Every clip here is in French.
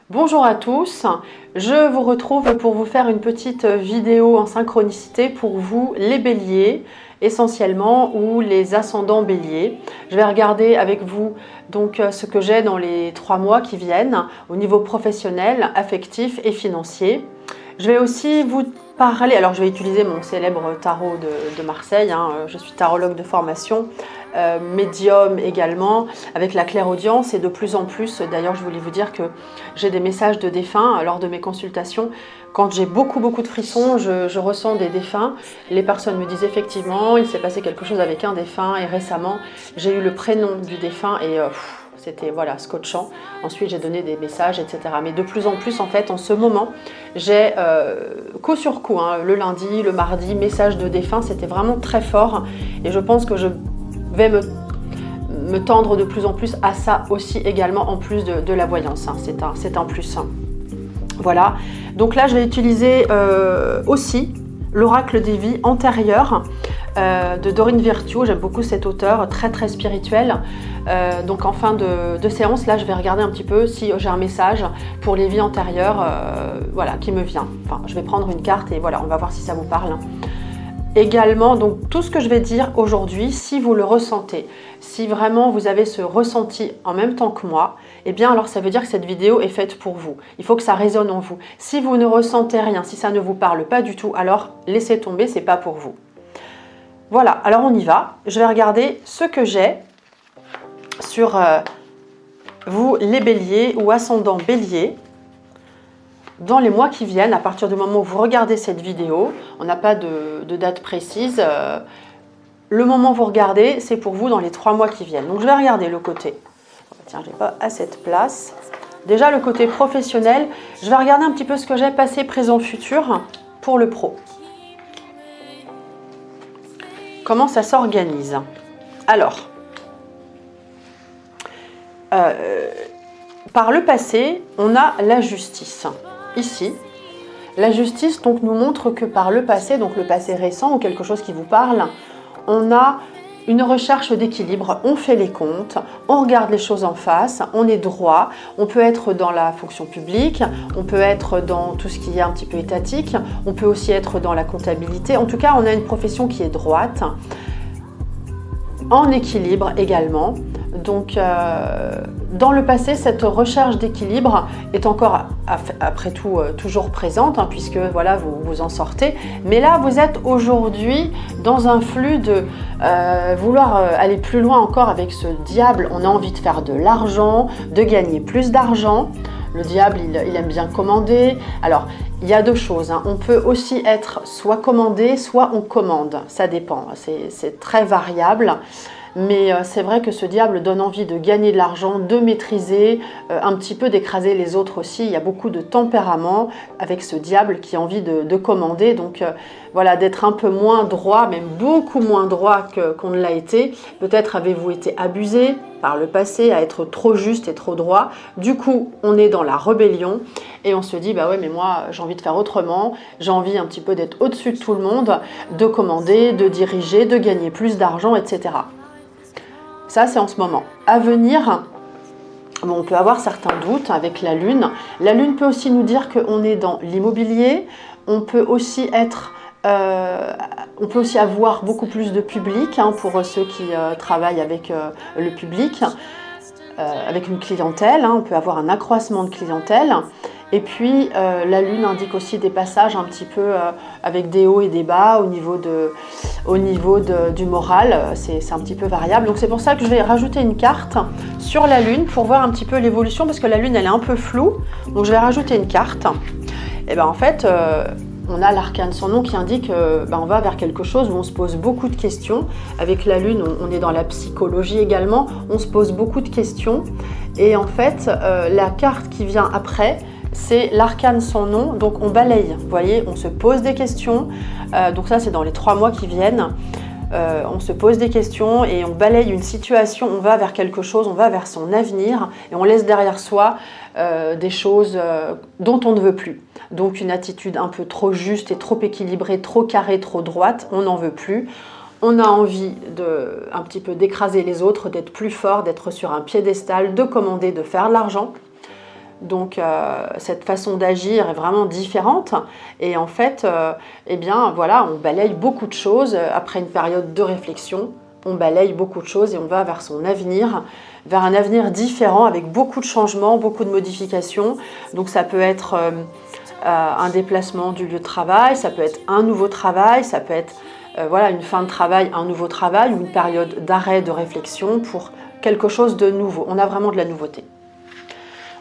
Bonjour à tous, je vous retrouve pour vous faire une petite vidéo en synchronicité pour vous les béliers essentiellement ou les ascendants béliers. Je vais regarder avec vous donc ce que j'ai dans les 3 mois qui viennent au niveau professionnel, affectif et financier. Je vais aussi vous parler, alors je vais utiliser mon célèbre tarot de Marseille, je suis tarologue de formation, médium également, avec la clairaudience et de plus en plus, d'ailleurs je voulais vous dire que j'ai des messages de défunts lors de mes consultations. Quand j'ai beaucoup de frissons, je ressens des défunts. Les personnes me disent effectivement, il s'est passé quelque chose avec un défunt et récemment j'ai eu le prénom du défunt et c'était voilà, scotchant. Ensuite, j'ai donné des messages, etc. Mais de plus en plus, en fait, en ce moment, j'ai coup sur coup, le lundi, le mardi, message de défunt, c'était vraiment très fort. Et je pense que je vais me tendre de plus en plus à ça aussi également, en plus de la voyance. C'est un plus. Voilà. Donc là, je vais utiliser aussi l'oracle des vies antérieures de Dorine Virtue. J'aime beaucoup cet auteur, très spirituel. Donc en fin de séance, là je vais regarder un petit peu si j'ai un message pour les vies antérieures voilà, qui me vient. Enfin, je vais prendre une carte et voilà, on va voir si ça vous parle. Également, donc tout ce que je vais dire aujourd'hui, si vous le ressentez, si vraiment vous avez ce ressenti en même temps que moi, eh bien alors ça veut dire que cette vidéo est faite pour vous. Il faut que ça résonne en vous. Si vous ne ressentez rien, si ça ne vous parle pas du tout, alors laissez tomber, c'est pas pour vous. Voilà, alors on y va. Je vais regarder ce que j'ai sur vous les béliers ou ascendants béliers dans les mois qui viennent, à partir du moment où vous regardez cette vidéo. On n'a pas de date précise. Le moment où vous regardez, c'est pour vous dans les 3 mois qui viennent. Donc je vais regarder le côté. Tiens, je n'ai pas à cette place. Déjà le côté professionnel, je vais regarder un petit peu ce que j'ai passé, présent, futur pour le pro. Comment ça s'organise? Alors, par le passé, on a la justice. Ici, la justice donc, nous montre que par le passé, donc le passé récent ou quelque chose qui vous parle, on a une recherche d'équilibre, on fait les comptes, on regarde les choses en face, on est droit, on peut être dans la fonction publique, on peut être dans tout ce qui est un petit peu étatique, on peut aussi être dans la comptabilité. En tout cas, on a une profession qui est droite, en équilibre également. Donc, dans le passé, cette recherche d'équilibre est encore, après tout, toujours présente, puisque voilà, vous vous en sortez. Mais là, vous êtes aujourd'hui dans un flux de vouloir aller plus loin encore avec ce diable. On a envie de faire de l'argent, de gagner plus d'argent. Le diable, il aime bien commander. Alors, il y a 2 choses. On peut aussi être soit commandé, soit on commande. Ça dépend. C'est très variable. Mais c'est vrai que ce diable donne envie de gagner de l'argent, de maîtriser, un petit peu d'écraser les autres aussi. Il y a beaucoup de tempérament avec ce diable qui a envie de commander. Donc voilà, d'être un peu moins droit, même beaucoup moins droit qu'on ne l'a été. Peut-être avez-vous été abusé par le passé à être trop juste et trop droit. Du coup, on est dans la rébellion et on se dit, bah ouais, mais moi, j'ai envie de faire autrement. J'ai envie un petit peu d'être au-dessus de tout le monde, de commander, de diriger, de gagner plus d'argent, etc. Ça, c'est en ce moment. À venir, bon, on peut avoir certains doutes avec la Lune. La Lune peut aussi nous dire qu'on est dans l'immobilier. On peut aussi avoir beaucoup plus de public pour ceux qui travaillent avec le public, avec une clientèle. On peut avoir un accroissement de clientèle. Et puis, la Lune indique aussi des passages un petit peu avec des hauts et des bas au niveau du moral. C'est un petit peu variable. Donc, c'est pour ça que je vais rajouter une carte sur la Lune pour voir un petit peu l'évolution, parce que la Lune, elle est un peu floue. Donc, je vais rajouter une carte. Et bien, en fait, on a l'arcane sans nom qui indique on va vers quelque chose où on se pose beaucoup de questions. Avec la Lune, on est dans la psychologie également. On se pose beaucoup de questions. Et en fait, la carte qui vient après, c'est l'arcane sans nom, donc on balaye, vous voyez, on se pose des questions, donc ça c'est dans les 3 mois qui viennent, on se pose des questions et on balaye une situation, on va vers quelque chose, on va vers son avenir et on laisse derrière soi des choses dont on ne veut plus. Donc une attitude un peu trop juste et trop équilibrée, trop carrée, trop droite, on n'en veut plus. On a envie un petit peu d'écraser les autres, d'être plus fort, d'être sur un piédestal, de commander, de faire de l'argent. Donc cette façon d'agir est vraiment différente et en fait, eh bien voilà, on balaye beaucoup de choses après une période de réflexion. On balaye beaucoup de choses et on va vers son avenir, vers un avenir différent avec beaucoup de changements, beaucoup de modifications. Donc ça peut être un déplacement du lieu de travail, ça peut être un nouveau travail, ça peut être voilà, une fin de travail, un nouveau travail ou une période d'arrêt, de réflexion pour quelque chose de nouveau. On a vraiment de la nouveauté.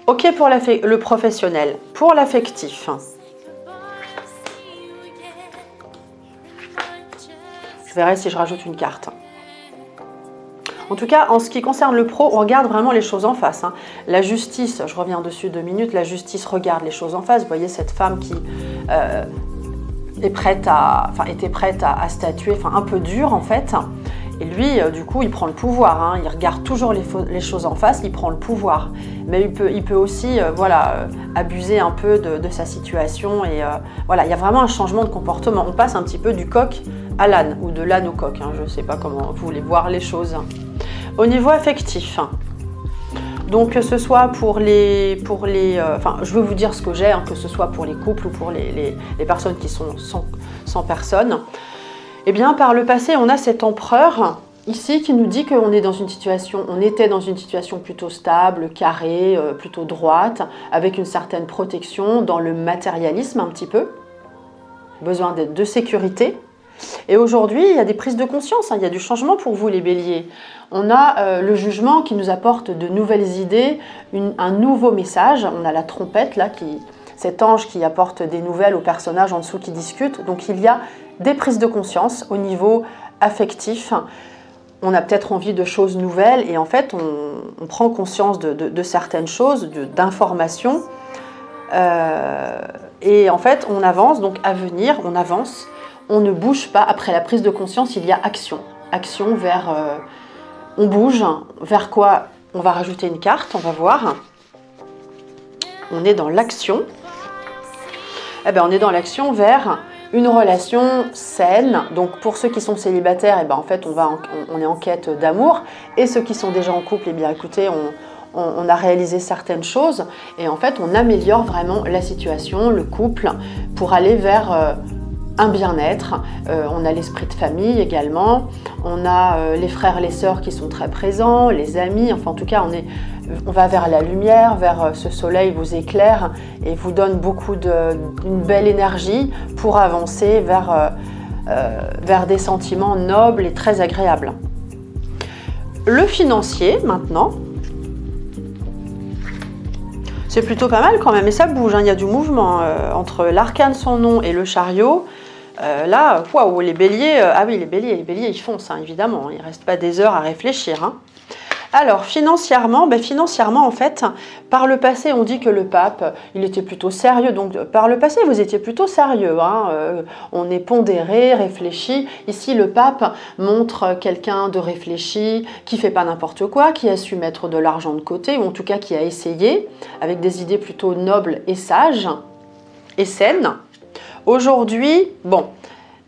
Ok pour le professionnel. Pour l'affectif, je verrai si je rajoute une carte. En tout cas, en ce qui concerne le pro, on regarde vraiment les choses en face. La justice, je reviens dessus 2 minutes, la justice regarde les choses en face. Vous voyez cette femme qui était prête à statuer, un peu dure en fait. Et lui, du coup, il prend le pouvoir. Il regarde toujours les choses en face, il prend le pouvoir. Mais il peut aussi abuser un peu de sa situation. Et voilà, il y a vraiment un changement de comportement. On passe un petit peu du coq à l'âne ou de l'âne au coq. Je ne sais pas comment vous voulez voir les choses. Au niveau affectif, donc que ce soit pour les je vais vous dire ce que j'ai, que ce soit pour les couples ou pour les personnes qui sont sans personne. Eh bien, par le passé, on a cet empereur ici qui nous dit qu'on est dans une situation, on était dans une situation plutôt stable, carrée, plutôt droite, avec une certaine protection dans le matérialisme un petit peu, besoin de sécurité. Et aujourd'hui, il y a des prises de conscience, il y a du changement pour vous les béliers. On a le jugement qui nous apporte de nouvelles idées, un nouveau message. On a la trompette là, cet ange qui apporte des nouvelles aux personnages en dessous qui discutent. Donc il y a des prises de conscience au niveau affectif. On a peut-être envie de choses nouvelles et en fait on prend conscience de certaines choses, d'informations. Et en fait on avance, donc à venir, on avance. On ne bouge pas. Après la prise de conscience, il y a action. Action vers... on bouge. Vers quoi? On va rajouter une carte, on va voir. On est dans l'action. Eh bien, on est dans l'action vers une relation saine. Donc, pour ceux qui sont célibataires, en fait, on est en quête d'amour. Et ceux qui sont déjà en couple, bien, écoutez, on a réalisé certaines choses. Et en fait, on améliore vraiment la situation, le couple, pour aller vers... un bien-être, on a l'esprit de famille également, on a les frères et les sœurs qui sont très présents, les amis, enfin en tout cas on va vers la lumière, vers ce soleil vous éclaire et vous donne une belle énergie pour avancer vers des sentiments nobles et très agréables. Le financier maintenant, c'est plutôt pas mal quand même et ça bouge, il y a du mouvement entre l'arcane sans nom et le chariot. Là, waouh, les béliers, les béliers ils foncent, évidemment, ils ne restent pas des heures à réfléchir. Alors, financièrement, en fait, par le passé, on dit que le pape, il était plutôt sérieux, donc par le passé, vous étiez plutôt sérieux, on est pondéré, réfléchi. Ici, le pape montre quelqu'un de réfléchi, qui ne fait pas n'importe quoi, qui a su mettre de l'argent de côté, ou en tout cas qui a essayé, avec des idées plutôt nobles et sages, et saines. Aujourd'hui,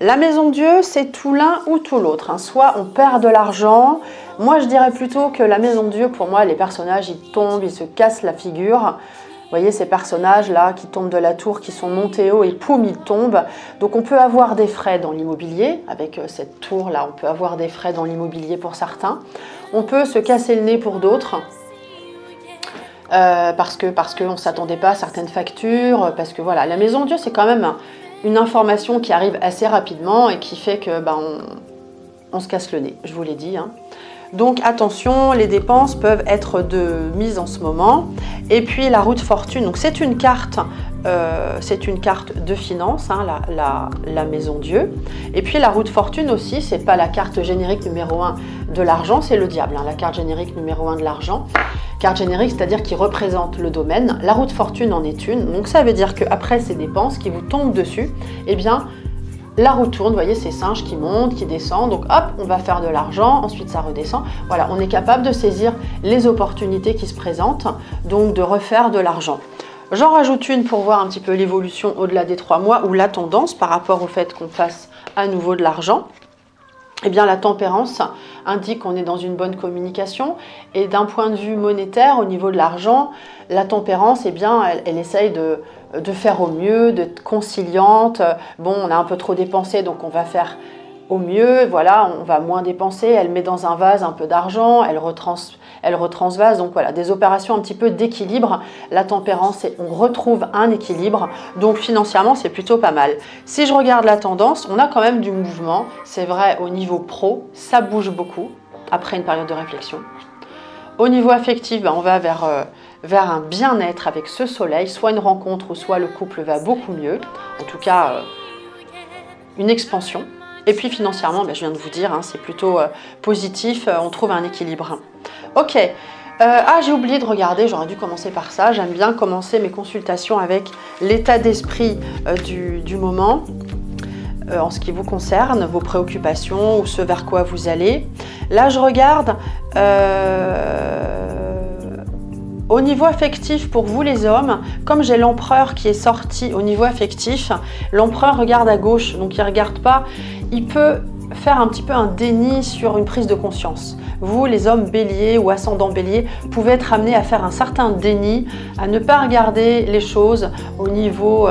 la maison de Dieu, c'est tout l'un ou tout l'autre. Soit on perd de l'argent. Moi, je dirais plutôt que la maison de Dieu, pour moi, les personnages, ils tombent, ils se cassent la figure. Vous voyez ces personnages-là qui tombent de la tour, qui sont montés haut et poum, ils tombent. Donc, on peut avoir des frais dans l'immobilier. Avec cette tour-là, on peut avoir des frais dans l'immobilier pour certains. On peut se casser le nez pour d'autres. Parce qu'on ne s'attendait pas à certaines factures. Parce que voilà, la maison de Dieu, c'est quand même... une information qui arrive assez rapidement et qui fait que on se casse le nez, je vous l'ai dit. Donc attention, les dépenses peuvent être mises en ce moment. Et puis la roue de fortune, donc c'est une carte de finance, la maison Dieu. Et puis la roue de fortune aussi, c'est pas la carte générique numéro 1 de l'argent, c'est le diable, la carte générique numéro 1 de l'argent. Carte générique, c'est-à-dire qui représente le domaine. La roue de fortune en est une. Donc ça veut dire qu'après ces dépenses qui vous tombent dessus, la roue tourne, vous voyez ces singes qui montent, qui descendent. Donc hop, on va faire de l'argent, ensuite ça redescend. Voilà, on est capable de saisir les opportunités qui se présentent, donc de refaire de l'argent. J'en rajoute une pour voir un petit peu l'évolution au-delà des 3 mois ou la tendance par rapport au fait qu'on fasse à nouveau de l'argent. eh bien, la tempérance indique qu'on est dans une bonne communication. Et d'un point de vue monétaire, au niveau de l'argent, la tempérance, eh bien, elle essaye de faire au mieux, d'être conciliante. Bon, on a un peu trop dépensé, donc on va faire au mieux. Voilà, on va moins dépenser. Elle met dans un vase un peu d'argent, elle retransvase. Donc voilà, des opérations un petit peu d'équilibre. La tempérance, on retrouve un équilibre. Donc financièrement, c'est plutôt pas mal. Si je regarde la tendance, on a quand même du mouvement. C'est vrai, au niveau pro, ça bouge beaucoup après une période de réflexion. Au niveau affectif, on va vers un bien-être avec ce soleil. Soit une rencontre ou soit le couple va beaucoup mieux. En tout cas, une expansion. Et puis financièrement, je viens de vous dire, c'est plutôt positif, on trouve un équilibre. Ok, j'ai oublié de regarder, j'aurais dû commencer par ça. J'aime bien commencer mes consultations avec l'état d'esprit du moment, en ce qui vous concerne, vos préoccupations ou ce vers quoi vous allez. Là, je regarde au niveau affectif pour vous les hommes, comme j'ai l'empereur qui est sorti au niveau affectif, l'empereur regarde à gauche, donc il ne regarde pas, il peut faire un petit peu un déni sur une prise de conscience. Vous, les hommes béliers ou ascendants béliers, pouvez être amenés à faire un certain déni, à ne pas regarder les choses au niveau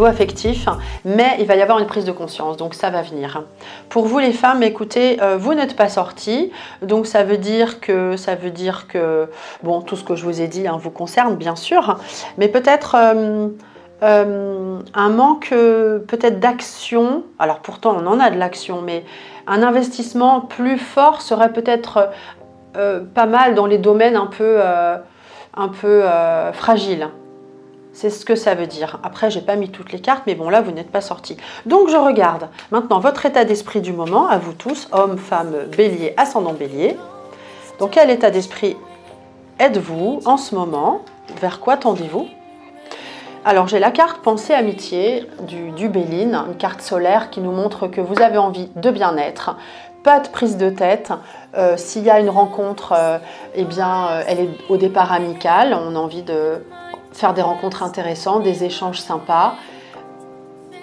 affectif, mais il va y avoir une prise de conscience, donc ça va venir. Pour vous les femmes, écoutez, vous n'êtes pas sorties, donc ça veut dire que, bon, tout ce que je vous ai dit vous concerne bien sûr, mais peut-être un manque peut-être d'action, alors pourtant on en a de l'action, mais un investissement plus fort serait peut-être pas mal dans les domaines un peu fragiles. C'est ce que ça veut dire. Après, j'ai pas mis toutes les cartes, mais bon, là, vous n'êtes pas sortis. Donc, je regarde maintenant votre état d'esprit du moment, à vous tous, hommes, femmes, bélier, ascendant bélier. Donc, quel état d'esprit êtes-vous en ce moment? Vers quoi tendez-vous? Alors, j'ai la carte Pensée Amitié du Béline, une carte solaire qui nous montre que vous avez envie de bien-être. Pas de prise de tête. S'il y a une rencontre, elle est au départ amicale. On a envie de faire des rencontres intéressantes, des échanges sympas.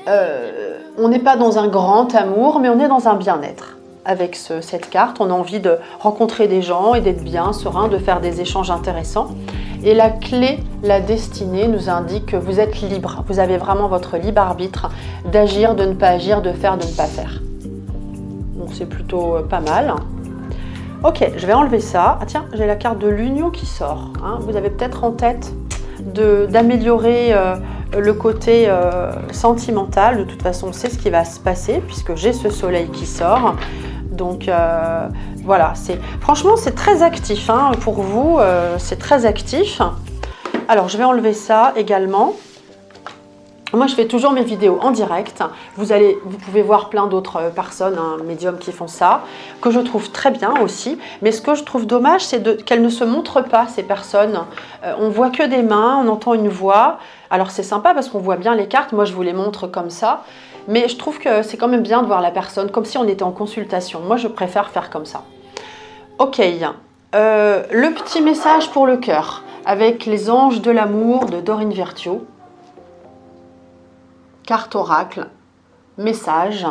On n'est pas dans un grand amour, mais on est dans un bien-être. Avec cette carte, on a envie de rencontrer des gens et d'être bien, serein, de faire des échanges intéressants. Et la clé, la destinée, nous indique que vous êtes libre. Vous avez vraiment votre libre arbitre d'agir, de ne pas agir, de faire, de ne pas faire. Donc c'est plutôt pas mal. Ok, je vais enlever ça. Ah tiens, j'ai la carte de l'union qui sort. Vous avez peut-être en tête d'améliorer le côté sentimental. De toute façon, c'est ce qui va se passer puisque j'ai ce soleil qui sort. Donc voilà, franchement, c'est très actif pour vous, c'est très actif. Alors, je vais enlever ça également. Moi, je fais toujours mes vidéos en direct. Vous pouvez voir plein d'autres personnes, médiums qui font ça, que je trouve très bien aussi. Mais ce que je trouve dommage, c'est qu'elles ne se montrent pas, ces personnes. On voit que des mains, on entend une voix. Alors, c'est sympa parce qu'on voit bien les cartes. Moi, je vous les montre comme ça. Mais je trouve que c'est quand même bien de voir la personne, comme si on était en consultation. Moi, je préfère faire comme ça. Ok, le petit message pour le cœur, avec les anges de l'amour de Dorine Virtue. Carte oracle, message.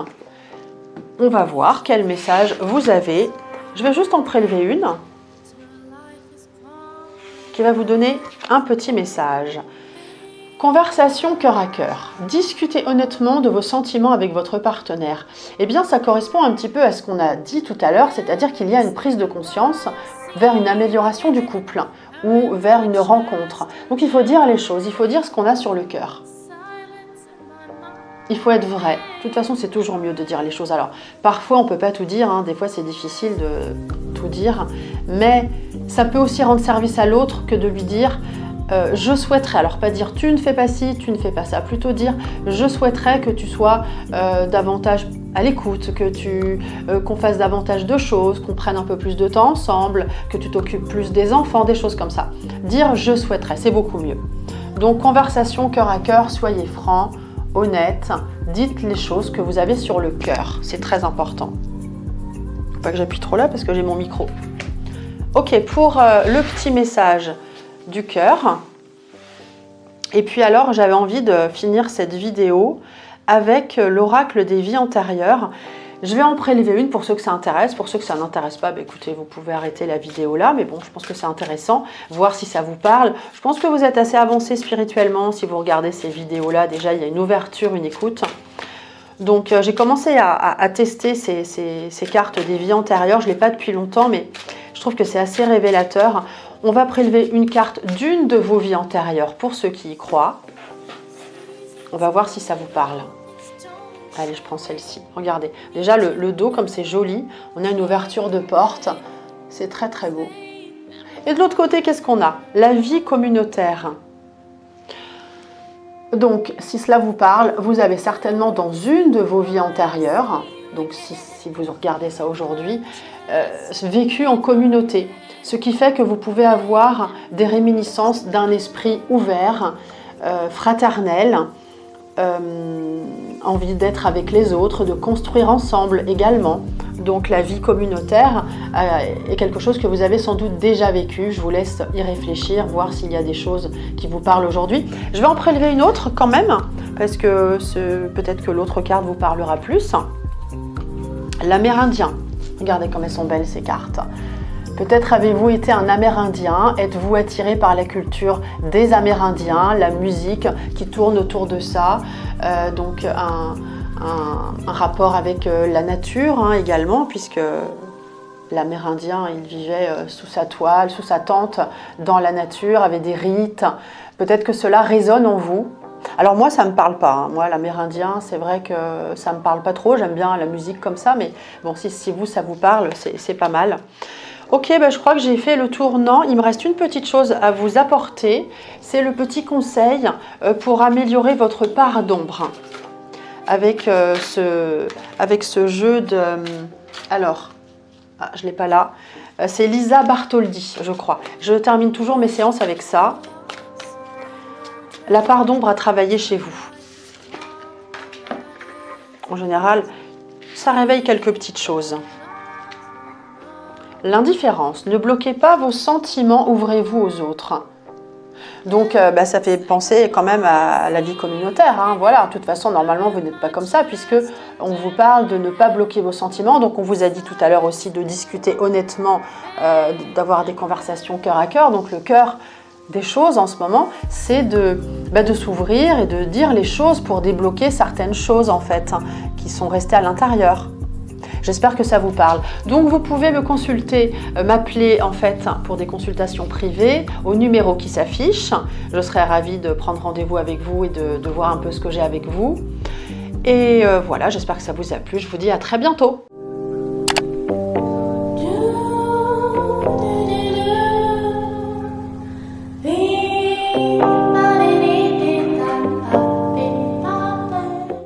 On va voir quel message vous avez. Je vais juste en prélever une qui va vous donner un petit message. Conversation cœur à cœur. Discutez honnêtement de vos sentiments avec votre partenaire. Eh bien, ça correspond un petit peu à ce qu'on a dit tout à l'heure, c'est-à-dire qu'il y a une prise de conscience vers une amélioration du couple ou vers une rencontre. Donc, il faut dire les choses, il faut dire ce qu'on a sur le cœur. Il faut être vrai. De toute façon, c'est toujours mieux de dire les choses. Alors, parfois, on ne peut pas tout dire. Des fois, c'est difficile de tout dire. Mais ça peut aussi rendre service à l'autre que de lui dire je souhaiterais. Alors, pas dire tu ne fais pas ci, tu ne fais pas ça. Plutôt dire je souhaiterais que tu sois davantage à l'écoute, qu'on fasse davantage de choses, qu'on prenne un peu plus de temps ensemble, que tu t'occupes plus des enfants, des choses comme ça. Dire je souhaiterais, c'est beaucoup mieux. Donc, conversation cœur à cœur, soyez francs. Honnête, dites les choses que vous avez sur le cœur, c'est très important. Faut pas que j'appuie trop là parce que j'ai mon micro. Ok, pour le petit message du cœur. Et puis alors, j'avais envie de finir cette vidéo avec l'oracle des vies antérieures. Je vais en prélever une pour ceux que ça intéresse. Pour ceux que ça n'intéresse pas, bah, écoutez, vous pouvez arrêter la vidéo là. Mais bon, je pense que c'est intéressant, voir si ça vous parle. Je pense que vous êtes assez avancé spirituellement si vous regardez ces vidéos-là. Déjà, il y a une ouverture, une écoute. Donc, j'ai commencé à tester ces cartes des vies antérieures. Je ne l'ai pas depuis longtemps, mais je trouve que c'est assez révélateur. On va prélever une carte d'une de vos vies antérieures pour ceux qui y croient. On va voir si ça vous parle. Allez, je prends celle-ci. Regardez, déjà le dos, comme c'est joli, on a une ouverture de porte. C'est très très beau. Et de l'autre côté, qu'est-ce qu'on a? La vie communautaire. Donc, si cela vous parle, vous avez certainement dans une de vos vies antérieures, donc si vous regardez ça aujourd'hui, vécu en communauté. Ce qui fait que vous pouvez avoir des réminiscences d'un esprit ouvert, fraternel, envie d'être avec les autres, de construire ensemble également. Donc la vie communautaire est quelque chose que vous avez sans doute déjà vécu. Je vous laisse y réfléchir, voir s'il y a des choses qui vous parlent aujourd'hui. Je vais en prélever une autre quand même, parce que peut-être que l'autre carte vous parlera plus. L'Amérindien. Regardez comme elles sont belles ces cartes. Peut-être avez-vous été un Amérindien, êtes-vous attiré par la culture des Amérindiens, la musique qui tourne autour de ça, donc un rapport avec la nature hein, également, puisque l'Amérindien, il vivait sous sa toile, sous sa tente, dans la nature, avec des rites. Peut-être que cela résonne en vous. Alors moi, ça ne me parle pas. Hein. Moi, l'Amérindien, c'est vrai que ça ne me parle pas trop. J'aime bien la musique comme ça, mais bon, si vous, ça vous parle, c'est pas mal. Ok, ben je crois que j'ai fait le tour. Non, il me reste une petite chose à vous apporter. C'est le petit conseil pour améliorer votre part d'ombre. Avec ce jeu de... Alors, je ne l'ai pas là. C'est Lisa Bartholdi, je crois. Je termine toujours mes séances avec ça. La part d'ombre à travailler chez vous. En général, ça réveille quelques petites choses. L'indifférence. Ne bloquez pas vos sentiments, ouvrez-vous aux autres. Donc, ça fait penser quand même à la vie communautaire. Hein. Voilà, de toute façon, normalement, vous n'êtes pas comme ça, puisque on vous parle de ne pas bloquer vos sentiments. Donc, on vous a dit tout à l'heure aussi de discuter honnêtement, d'avoir des conversations cœur à cœur. Donc, le cœur des choses en ce moment, c'est de s'ouvrir et de dire les choses pour débloquer certaines choses, en fait, hein, qui sont restées à l'intérieur. J'espère que ça vous parle. Donc, vous pouvez me consulter, m'appeler en fait pour des consultations privées au numéro qui s'affiche. Je serai ravie de prendre rendez-vous avec vous et de voir un peu ce que j'ai avec vous. Et voilà, j'espère que ça vous a plu. Je vous dis à très bientôt.